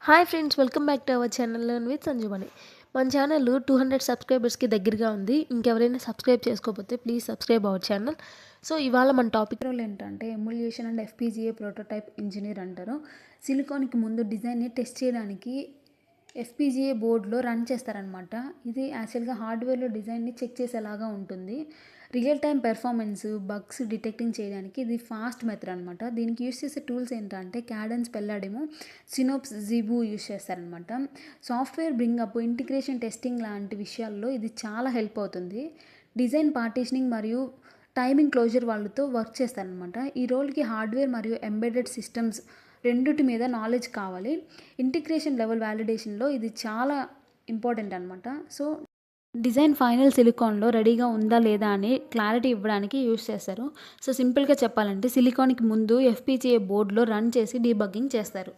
Hi friends, welcome back to our channel learn with Sanjeevani. మన channel 200 సబ్స్క్రైబర్స్కి దగ్గరగా ఉంది. ఇంకెవరైనా సబ్స్క్రైబ్ చేసుకోకపోతే please subscribe our channel. So ఇవాళ మన టాపిక్ రోల్ ఏంటంటే ఎమ్యులేషన్ అండ్ ఎఫ్పీజీఏ ప్రోటోటైప్ ఇంజనీర్ అంటారు. సిలికాన్కి ముందు డిజైన్ని టెస్ట్ చేయడానికి ఎఫ్పీజీఏ బోర్డులో రన్ చేస్తారనమాట. ఇది యాక్చువల్గా హార్డ్వేర్లో డిజైన్ని చెక్ చేసేలాగా ఉంటుంది. Real time performance, bugs detecting చేయడానికి ఇది ఫాస్ట్ మెథడ్ అనమాట. దీనికి యూస్ చేసే టూల్స్ ఏంటంటే క్యాడెన్స్, పెల్లాడేమో, సినోప్స్, జిబు యూస్ చేస్తారనమాట. సాఫ్ట్వేర్ బ్రింగప్, ఇంటిగ్రేషన్ టెస్టింగ్ లాంటి విషయాల్లో ఇది చాలా హెల్ప్ అవుతుంది. డిజైన్ పార్టీషనింగ్ మరియు టైమింగ్ క్లోజర్ వాళ్ళతో వర్క్ చేస్తారనమాట. ఈ రోల్కి హార్డ్వేర్ మరియు ఎంబెడెడ్ సిస్టమ్స్ రెండిటి మీద నాలెడ్జ్ కావాలి. ఇంటిగ్రేషన్ లెవెల్ వ్యాలిడేషన్లో ఇది చాలా ఇంపార్టెంట్ అనమాట. సో డిజైన్ ఫైనల్ సిలికాన్లో రెడీగా ఉందా లేదా అని క్లారిటీ ఇవ్వడానికి యూస్ చేస్తారు. సో సింపుల్గా చెప్పాలంటే సిలికాన్కి ముందు ఎఫ్పీజీఏ బోర్డులో రన్ చేసి డీబగ్గింగ్ చేస్తారు.